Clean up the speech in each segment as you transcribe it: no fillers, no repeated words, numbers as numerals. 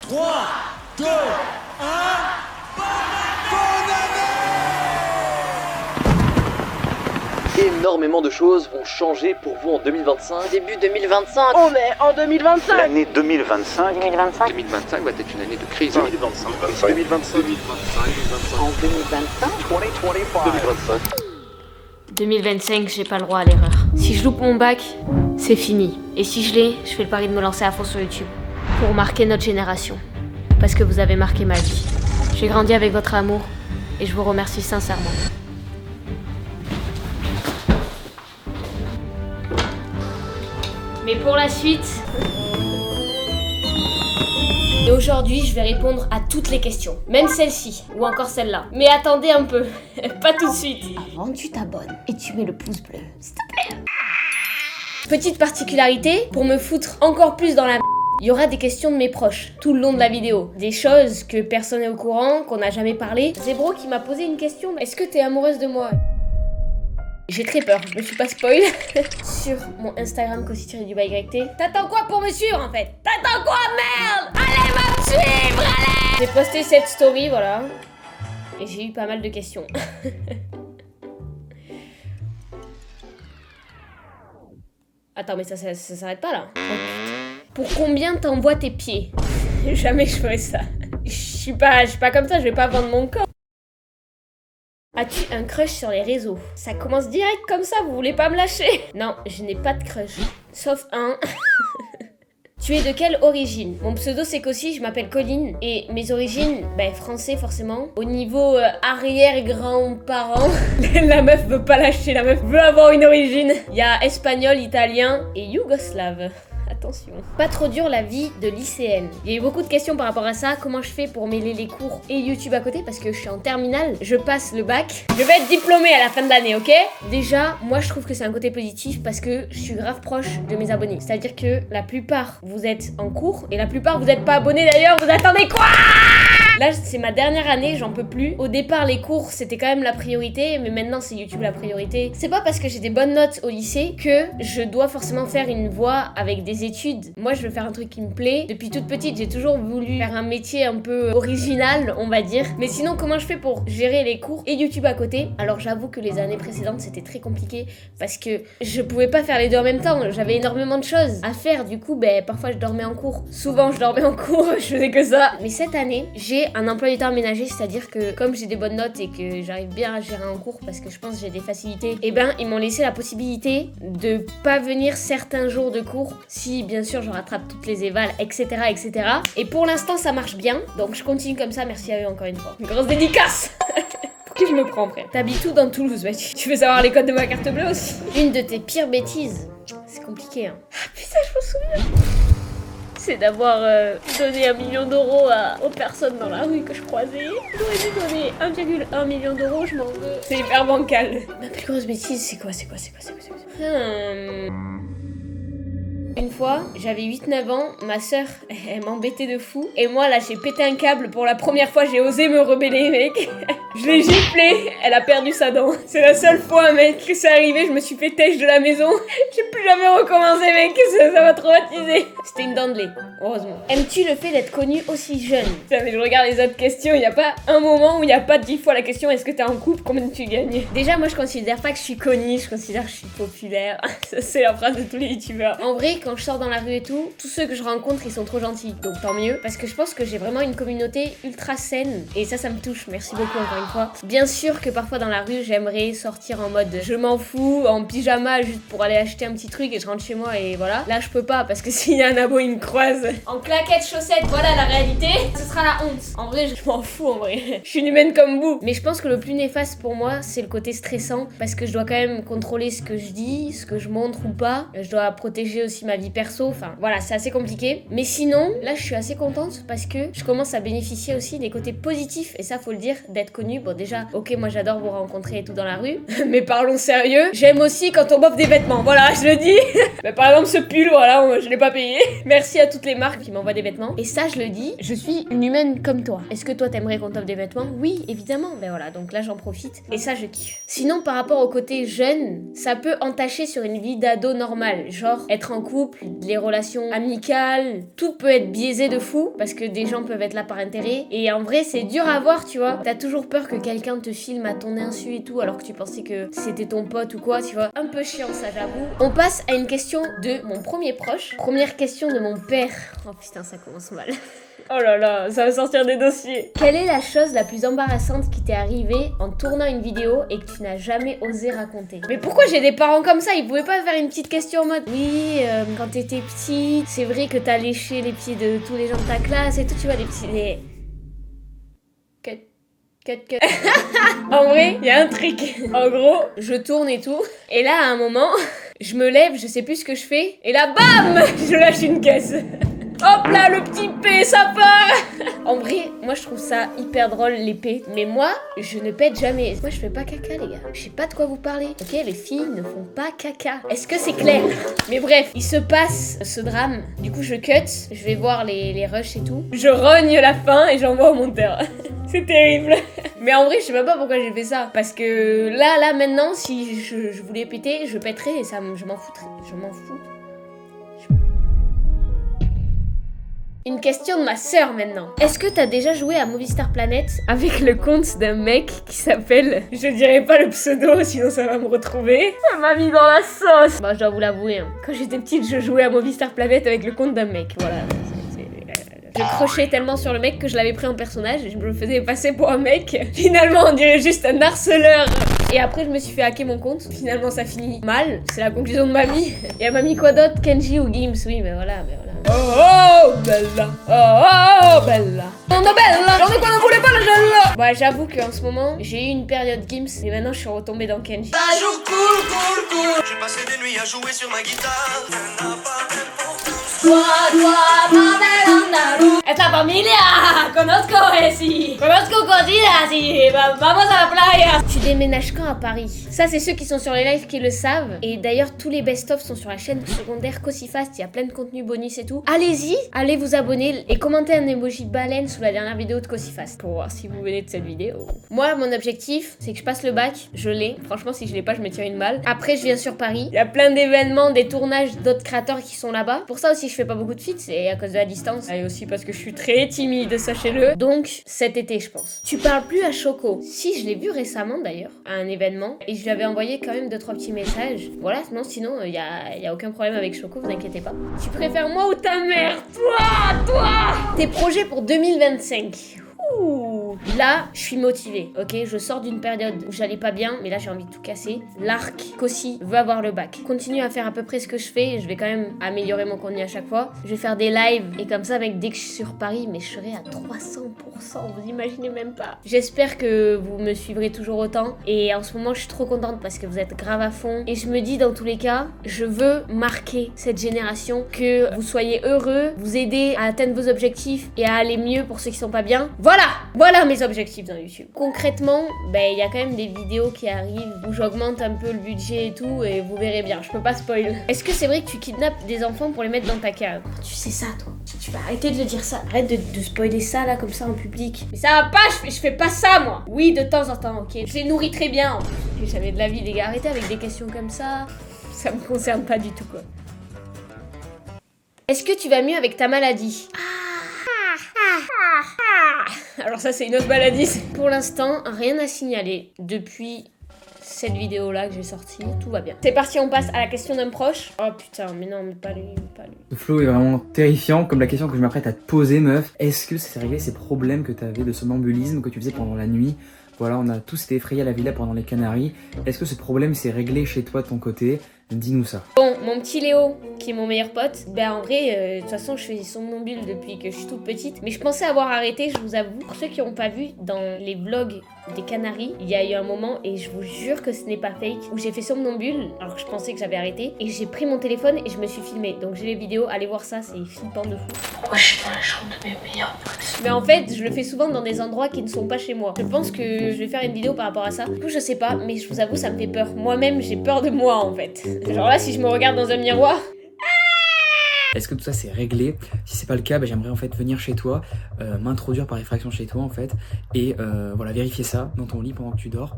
3, 2, 1... Énormément de choses vont changer pour vous en 2025. Début 2025. On est en 2025. L'année 2025. 2025 va être une année de crise. 2025. 2025. En 2025. 2025. 2025, j'ai pas le droit à l'erreur. Si je loupe mon bac, c'est fini. Et si je l'ai, je fais le pari de me lancer à fond sur YouTube. Pour marquer notre génération. Parce que vous avez marqué ma vie. J'ai grandi avec votre amour et je vous remercie sincèrement. Mais pour la suite... Et aujourd'hui, je vais répondre à toutes les questions. Même celle-ci, ou encore celle-là. Mais attendez un peu, pas tout de suite. Avant, tu t'abonnes et tu mets le pouce bleu. S'il te plaît. Petite particularité, pour me foutre encore plus dans la m***, il y aura des questions de mes proches, tout le long de la vidéo. Des choses que personne n'est au courant, qu'on n'a jamais parlé. Zébro qui m'a posé une question, est-ce que t'es amoureuse de moi ? J'ai très peur, je me suis pas spoil. Sur mon Instagram Cosy-du-YT. T'attends quoi pour me suivre en fait ? T'attends quoi, merde ? Allez, va me suivre, allez ! J'ai posté cette story, voilà. Et j'ai eu pas mal de questions. Attends, mais ça s'arrête pas là. Pour combien t'envoies tes pieds ? Jamais je ferais ça. Je suis pas comme ça, je vais pas vendre mon corps. As-tu un crush sur les réseaux ? Ça commence direct comme ça, vous voulez pas me lâcher ? Non, je n'ai pas de crush. Sauf un. Tu es de quelle origine ? Mon pseudo c'est qu'aussi je m'appelle Colline. Et mes origines, français forcément. Au niveau arrière-grand-parents, la meuf veut pas lâcher, la meuf veut avoir une origine. Il y a espagnol, italien et yougoslave. Attention. Pas trop dur la vie de lycéenne. Il y a eu beaucoup de questions par rapport à ça. Comment je fais pour mêler les cours et YouTube à côté parce que je suis en terminale. Je passe le bac. Je vais être diplômée à la fin de l'année, ok ? Déjà, moi je trouve que c'est un côté positif parce que je suis grave proche de mes abonnés. C'est-à-dire que la plupart vous êtes en cours et la plupart vous n'êtes pas abonnés d'ailleurs. Vous attendez quoi ? Là, c'est ma dernière année, j'en peux plus. Au départ, les cours, c'était quand même la priorité, mais maintenant, c'est YouTube la priorité. C'est pas parce que j'ai des bonnes notes au lycée que je dois forcément faire une voie avec des études. Moi, je veux faire un truc qui me plaît. Depuis toute petite, j'ai toujours voulu faire un métier un peu original, on va dire. Mais sinon, comment je fais pour gérer les cours et YouTube à côté ? Alors, j'avoue que les années précédentes, c'était très compliqué parce que je pouvais pas faire les deux en même temps. J'avais énormément de choses à faire. Du coup, parfois, je dormais en cours. Souvent, je dormais en cours, je faisais que ça. Mais cette année, j'ai un emploi du temps aménagé, c'est-à-dire que comme j'ai des bonnes notes et que j'arrive bien à gérer en cours parce que je pense que j'ai des facilités, ils m'ont laissé la possibilité de pas venir certains jours de cours si bien sûr je rattrape toutes les évals, etc. Et pour l'instant ça marche bien, donc je continue comme ça, merci à eux encore une fois. Une grosse dédicace. Pour qui je me prends, frère ? T'habites où dans Toulouse, mec ? Tu veux savoir les codes de ma carte bleue aussi ? Une de tes pires bêtises, c'est compliqué hein. Ah putain, je me souviens. C'est d'avoir donné 1 million d'euros aux personnes dans la rue que je croisais. J'aurais dû donner 1,1 million d'euros, je m'en veux. C'est hyper bancal. Ma plus grosse bêtise, c'est quoi Une fois, j'avais 8-9 ans, ma sœur, elle m'embêtait de fou. Et moi, là, j'ai pété un câble. Pour la première fois, j'ai osé me rebeller, mec. Je l'ai giflé, elle a perdu sa dent. C'est la seule fois, mec, que c'est arrivé, je me suis fait têche de la maison. J'ai plus jamais recommencé, mec, ça m'a traumatisé. C'était une dent de lait, heureusement. Aimes-tu le fait d'être connu aussi jeune ? Putain, mais je regarde les autres questions, il y a pas un moment où il n'y a pas 10 fois la question est-ce que t'es en couple, combien tu gagnes ? Déjà, moi, je considère pas que je suis connue, je considère que je suis populaire. Ça, c'est la phrase de tous les youtubeurs. En vrai, quand je sors dans la rue et tout, tous ceux que je rencontre, ils sont trop gentils. Donc tant mieux, parce que je pense que j'ai vraiment une communauté ultra saine. Et ça me touche, merci beaucoup encore une fois. Bien sûr que parfois dans la rue, j'aimerais sortir en mode je m'en fous, en pyjama, juste pour aller acheter un petit truc et je rentre chez moi et voilà. Là, je peux pas, parce que s'il y a un abo, il me croise. En claquettes, chaussettes, voilà la réalité. Ce sera la honte. En vrai, je m'en fous, en vrai. Je suis une humaine comme vous. Mais je pense que le plus néfaste pour moi, c'est le côté stressant, parce que je dois quand même contrôler ce que je dis, ce que je montre ou pas. Je dois protéger aussi ma vie perso. Enfin, voilà, c'est assez compliqué. Mais sinon, là, je suis assez contente parce que je commence à bénéficier aussi des côtés positifs, et ça, faut le dire, d'être connue. Bon, déjà, ok, moi, j'adore vous rencontrer et tout dans la rue, mais parlons sérieux. J'aime aussi quand on m'offre des vêtements, voilà, je le dis. Mais par exemple, ce pull, voilà, je l'ai pas payé. Merci à toutes les marques qui m'envoient des vêtements. Et ça, je le dis, je suis une humaine comme toi. Est-ce que toi, t'aimerais qu'on t'offre des vêtements ? Oui, évidemment. Ben voilà, donc là, j'en profite. Et ça, je kiffe. Sinon, par rapport au côté jeune, ça peut entacher sur une vie d'ado normale. Genre, être en cours, couple, les relations amicales, tout peut être biaisé de fou parce que des gens peuvent être là par intérêt. Et en vrai, c'est dur à voir, tu vois. T'as toujours peur que quelqu'un te filme à ton insu et tout alors que tu pensais que c'était ton pote ou quoi, tu vois. Un peu chiant, ça, j'avoue. On passe à une question de mon premier proche. Première question de mon père. Oh putain, ça commence mal. Oh là là, ça va sortir des dossiers. Quelle est la chose la plus embarrassante qui t'est arrivée en tournant une vidéo et que tu n'as jamais osé raconter? Mais pourquoi j'ai des parents comme ça? Ils pouvaient pas faire une petite question en mode oui, quand t'étais petite, c'est vrai que t'as léché les pieds de tous les gens de ta classe et tout, tu vois, les petits... Les... Cut. En vrai, il y a un truc. En gros, je tourne et tout. Et là, à un moment, je me lève, je sais plus ce que je fais. Et là, bam, je lâche une caisse. Hop là, le petit P, ça part. En vrai, moi je trouve ça hyper drôle les P. Mais moi, je ne pète jamais. Moi je fais pas caca les gars. Je sais pas de quoi vous parlez. Ok, les filles ne font pas caca. Est-ce que c'est clair? Mais bref, il se passe ce drame. Du coup je cut, je vais voir les rushs et tout. Je rogne la fin et j'envoie au monteur. C'est terrible. Mais en vrai, je sais même pas pourquoi j'ai fait ça. Parce que là maintenant, si je voulais péter, je pèterais et ça, je m'en foutrais. Je m'en fous. Une question de ma sœur maintenant. Est-ce que t'as déjà joué à Movistar Planet avec le compte d'un mec qui s'appelle... Je dirais pas le pseudo, sinon ça va me retrouver. Ça m'a mis dans la sauce. Bon, je dois vous l'avouer. Quand j'étais petite, je jouais à Movistar Planet avec le compte d'un mec. Voilà. Je crochais tellement sur le mec que je l'avais pris en personnage et je me faisais passer pour un mec. Finalement, on dirait juste un harceleur. Et après, je me suis fait hacker mon compte. Finalement, ça finit mal. C'est la conclusion de ma vie. Et elle m'a mis quoi d'autre? Kenji ou Gims? Oui, mais voilà. Oh, Bella. Oh, Bella. Non, Bella. J'en ai quoi ne voulait pas la Bella. Bah, j'avoue qu'en ce moment, j'ai eu une période Gims. Et maintenant, je suis retombée dans Kenji. Ça joue cool. J'ai passé des nuits à jouer sur ma guitare. Elle n'a pas d'importance. Esta familia, conozco cocinas y vamos a la playa. Tu déménages quand à Paris? Ça, c'est ceux qui sont sur les lives qui le savent. Et d'ailleurs, tous les best-of sont sur la chaîne secondaire Cosifast. Il y a plein de contenu bonus et tout. Allez-y, allez vous abonner et commentez un emoji de baleine sous la dernière vidéo de Cosifast pour voir si vous venez de cette vidéo. Moi, mon objectif, c'est que je passe le bac. Je l'ai. Franchement, si je l'ai pas, je me tire une balle. Après, je viens sur Paris. Il y a plein d'événements, des tournages d'autres créateurs qui sont là-bas. Pour ça aussi, je fais pas beaucoup de feats. C'est à cause de la distance. Et aussi parce que je suis très timide, sachez-le. Donc, cet été, je pense. Tu parles plus à Choco. Si, je l'ai vu récemment d'ailleurs, à un événement. Et je lui avais envoyé quand même 2-3 petits messages. Voilà, non, sinon, y a aucun problème avec Choco, vous inquiétez pas. Tu préfères moi ou ta mère? Toi! Tes projets pour 2025. Ouh. Là, je suis motivée, ok? Je sors d'une période où j'allais pas bien, mais là j'ai envie de tout casser. L'arc, Cossi veut avoir le bac. Continue à faire à peu près ce que je fais, je vais quand même améliorer mon contenu à chaque fois. Je vais faire des lives, et comme ça, mec, dès que je suis sur Paris, mais je serai à 300%, vous imaginez même pas. J'espère que vous me suivrez toujours autant, et en ce moment, je suis trop contente parce que vous êtes grave à fond. Et je me dis, dans tous les cas, je veux marquer cette génération, que vous soyez heureux, vous aider à atteindre vos objectifs et à aller mieux pour ceux qui sont pas bien. Voilà mes objectifs dans YouTube. Concrètement, il y a quand même des vidéos qui arrivent où j'augmente un peu le budget et tout, et vous verrez bien, je peux pas spoil. Est-ce que c'est vrai que tu kidnappes des enfants pour les mettre dans ta cave? Tu sais ça, toi? Tu vas arrêter de le dire ça. Arrête de spoiler ça là comme ça en public. Mais ça va pas, je fais pas ça moi. Oui, de temps en temps, ok. Je les nourris très bien. J'ai jamais de la vie, les gars. Arrêtez avec des questions comme ça. Ça me concerne pas du tout quoi. Est-ce que tu vas mieux avec ta maladie? Alors ça c'est une autre maladie. Pour l'instant, rien à signaler depuis cette vidéo là que j'ai sortie, tout va bien. C'est parti, on passe à la question d'un proche. Oh putain, mais non, mais pas lui. Ce flow est vraiment terrifiant, comme la question que je m'apprête à te poser, meuf. Est-ce que ça s'est réglé ces problèmes que tu avais de somnambulisme que tu faisais pendant la nuit? Voilà, on a tous été effrayés à la villa pendant les Canaries. Est-ce que ce problème s'est réglé chez toi de ton côté? Dis-nous ça. Bon, mon petit Léo, qui est mon meilleur pote, en vrai, de toute façon, je fais somnambule depuis que je suis toute petite. Mais je pensais avoir arrêté, je vous avoue. Pour ceux qui n'ont pas vu, dans les vlogs des Canaries, il y a eu un moment, et je vous jure que ce n'est pas fake, où j'ai fait somnambule, alors que je pensais que j'avais arrêté. Et j'ai pris mon téléphone et je me suis filmée. Donc j'ai les vidéos, allez voir ça, c'est flippant de fou. Moi, je suis dans la chambre de mes meilleurs potes. Mais en fait, je le fais souvent dans des endroits qui ne sont pas chez moi. Je pense que je vais faire une vidéo par rapport à ça. Du coup, je sais pas, mais je vous avoue, ça me fait peur. Moi-même, j'ai peur de moi, en fait. Genre là, si je me regarde dans un miroir... Est-ce que tout ça c'est réglé? Si c'est pas le cas, j'aimerais en fait venir chez toi, m'introduire par effraction chez toi en fait, et voilà, vérifier ça dans ton lit pendant que tu dors.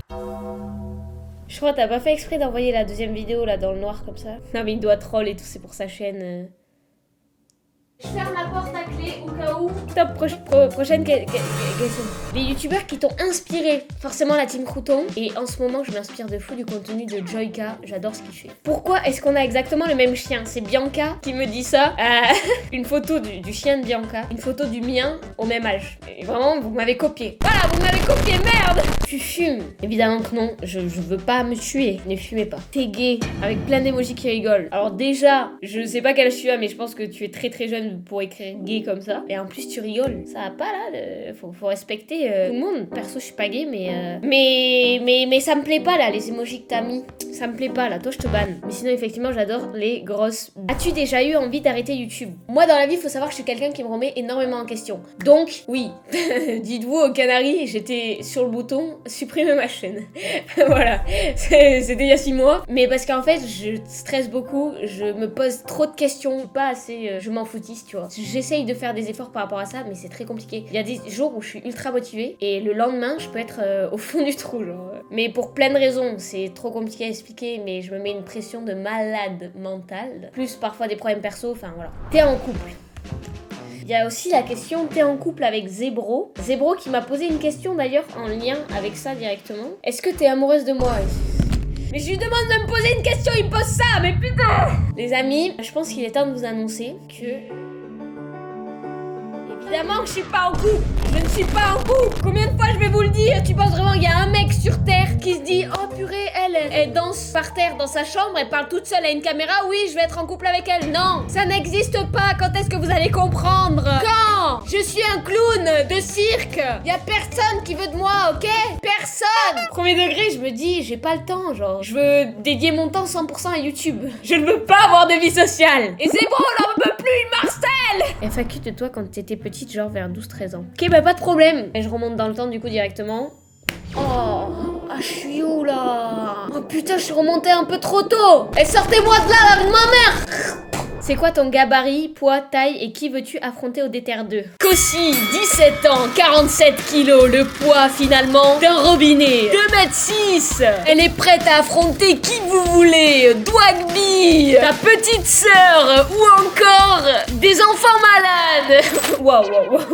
Je crois que t'as pas fait exprès d'envoyer la deuxième vidéo là dans le noir comme ça. Non mais il doit troll et tout, c'est pour sa chaîne. Je ferme la porte à clé au cas où. Top, prochaine question. Les youtubeurs qui t'ont inspiré, forcément la team Crouton. Et en ce moment, je m'inspire de fou du contenu de Joyka. J'adore ce qu'il fait. Pourquoi est-ce qu'on a exactement le même chien? C'est Bianca qui me dit ça. Une photo du chien de Bianca. Une photo du mien au même âge. Et vraiment, vous m'avez copié. Voilà, vous m'avez copié, merde! Tu fumes? Évidemment que non. Je veux pas me tuer. Ne fumez pas. T'es gay. Avec plein d'émojis qui rigolent. Alors déjà, je sais pas quel âge tu as, mais je pense que tu es très très jeune pour écrire gay comme ça. Et en plus tu rigoles. Ça va pas là, faut respecter tout le monde. Perso je suis pas gay mais ça me plaît pas là les emojis que t'as mis. Ça me plaît pas là, toi je te banne. Mais sinon effectivement j'adore les grosses. As-tu déjà eu envie d'arrêter YouTube? Moi dans la vie faut savoir que je suis quelqu'un qui me remet énormément en question. Donc oui, dites-vous aux Canaries, j'étais sur le bouton supprimer ma chaîne. Voilà, c'était il y a 6 mois. Mais parce qu'en fait je stresse beaucoup, je me pose trop de questions, pas assez, je m'en foutisse tu vois. J'essaye de faire des efforts par rapport à ça mais c'est très compliqué. Il y a des jours où je suis ultra motivée et le lendemain je peux être au fond du trou genre. Mais pour plein de raisons, c'est trop compliqué à expliquer mais je me mets une pression de malade mentale. Plus parfois des problèmes perso, enfin voilà. T'es en couple. Il y a aussi la question, t'es en couple avec Zebro. Zebro qui m'a posé une question d'ailleurs en lien avec ça directement. Est-ce que t'es amoureuse de moi? Mais je lui demande de me poser une question, il me pose ça, mais putain! Les amis, je pense qu'il est temps de vous annoncer que... Évidemment que je suis pas en couple. Je ne suis pas en couple. Combien de fois je vais vous le dire? Tu penses vraiment qu'il y a un mec sur terre qui se dit oh purée, elle danse par terre dans sa chambre, elle parle toute seule à une caméra, oui je vais être en couple avec elle. Non, ça n'existe pas. Quand est-ce que vous allez comprendre? Quand je suis un clown de cirque, y a personne qui veut de moi, ok? Personne. Premier degré, je me dis j'ai pas le temps, genre je veux dédier mon temps 100% à YouTube. Je ne veux pas avoir de vie sociale. Et c'est bon, on n'en peut plus, il marcelle. FAQ de toi quand t'étais petite, genre vers 12-13 ans. Ok, bah pas de problème. Et je remonte dans le temps du coup directement. Oh, je suis où là? Oh putain, je suis remontée un peu trop tôt. Et sortez-moi de là avec ma mère. C'est quoi ton gabarit, poids, taille et qui veux-tu affronter au Déter 2? Kossi, 17 ans, 47 kilos, le poids finalement d'un robinet, 2m6. Elle est prête à affronter qui vous voulez, Dwagby, ta petite sœur ou encore des enfants malades. Waouh.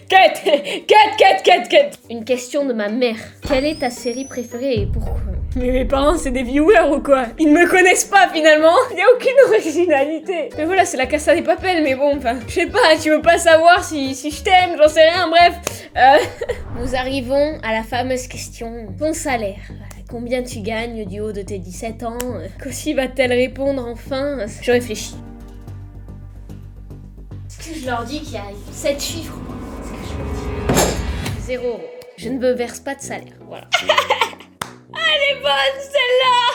Cut. Une question de ma mère. Quelle est ta série préférée et pourquoi? Mais mes parents, c'est des viewers ou quoi? Ils ne me connaissent pas finalement. Il n'y a aucune originalité. Mais voilà, c'est la Casa des Papel, mais bon, enfin, je sais pas, tu veux pas savoir si je t'aime, j'en sais rien, bref. Nous arrivons à la fameuse question. Ton salaire. Combien tu gagnes du haut de tes 17 ans? Kossi va-t-elle répondre enfin? Je réfléchis. Est-ce que je leur dis qu'il y a 7 chiffres? Est-ce que je leur dis 0 €. Je ne me verse pas de salaire, voilà. Elle est bonne celle-là.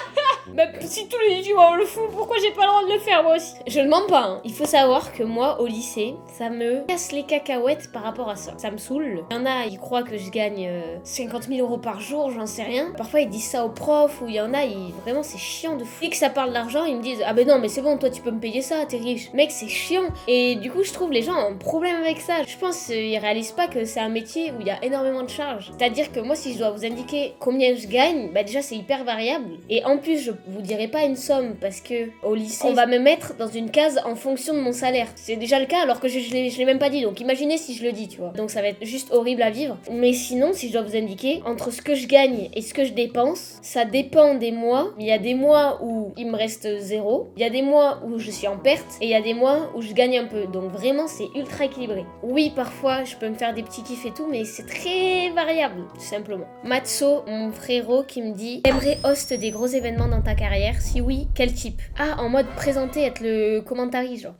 Bah si tous les youtubeurs le font, pourquoi j'ai pas le droit de le faire moi aussi? Je ne mens pas hein. Il faut savoir que moi au lycée, ça me casse les cacahuètes par rapport à ça. Ça me saoule. Il y en a, ils croient que je gagne 50 000 € par jour, j'en sais rien. Parfois ils disent ça aux profs ou il y en a, vraiment c'est chiant de fou. Dès que ça parle d'argent, ils me disent ah ben non mais c'est bon, toi tu peux me payer ça, t'es riche. Mec c'est chiant. Et du coup je trouve les gens ont un problème avec ça. Je pense qu'ils réalisent pas que c'est un métier où il y a énormément de charges. C'est-à-dire que moi si je dois vous indiquer combien je gagne, bah déjà c'est hyper variable. Et en plus je vous dirai pas une somme parce que au lycée on va me mettre dans une case en fonction de mon salaire. C'est déjà le cas alors que je l'ai même pas dit, donc imaginez si je le dis tu vois. Donc ça va être juste horrible à vivre. Mais sinon si je dois vous indiquer entre ce que je gagne et ce que je dépense, ça dépend des mois. Il y a des mois où il me reste 0, il y a des mois où je suis en perte et il y a des mois où je gagne un peu. Donc vraiment c'est ultra équilibré. Oui parfois je peux me faire des petits kiffs et tout mais c'est très variable tout simplement. Matso, mon frérot qui me dit aimerais host des gros événements dans ta carrière? Si oui, quel type? Ah, en mode présenter, être le commentary, genre.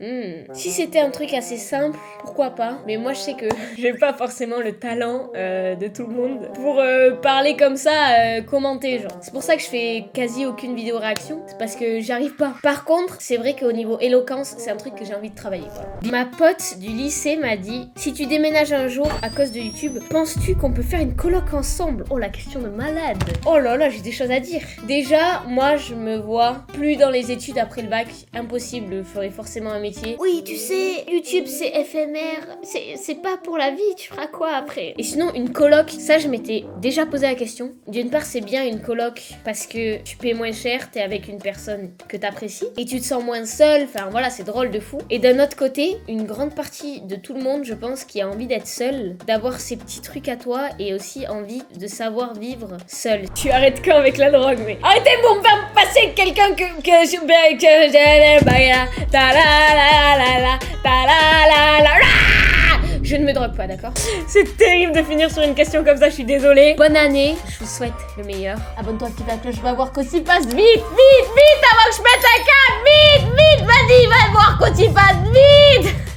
Si c'était un truc assez simple, pourquoi pas? Mais moi, je sais que j'ai pas forcément le talent de tout le monde pour parler comme ça, commenter, genre. C'est pour ça que je fais quasi aucune vidéo réaction, c'est parce que j'arrive pas. Par contre, c'est vrai qu'au niveau éloquence, c'est un truc que j'ai envie de travailler, voilà. Ma pote du lycée m'a dit, si tu déménages un jour à cause de YouTube, penses-tu qu'on peut faire une coloc ensemble? Oh, la question de malade. Oh là là, j'ai des choses à dire. Déjà, moi, moi, je me vois plus dans les études après le bac. Impossible, je ferai forcément un métier. Oui, tu sais, YouTube, c'est éphémère. C'est pas pour la vie, tu feras quoi après? Et sinon, une coloc, ça, je m'étais déjà posé la question. D'une part, c'est bien une coloc parce que tu paies moins cher, t'es avec une personne que t'apprécies et tu te sens moins seul. Enfin, voilà, c'est drôle de fou. Et d'un autre côté, une grande partie de tout le monde, je pense, qui a envie d'être seul, d'avoir ses petits trucs à toi et aussi envie de savoir vivre seul. Tu arrêtes quand avec la drogue, mais arrêtez pour me faire passer quelqu'un que je ne me drogue pas, d'accord? C'est terrible de finir sur une question comme ça, je suis désolée. Bonne année, je vous souhaite le meilleur. Abonne-toi, active la cloche, va voir qu'aussi passe vite, vite, vite, avant que je mette la carte, vite, vite, vas-y, va voir qu'aussi passe vite.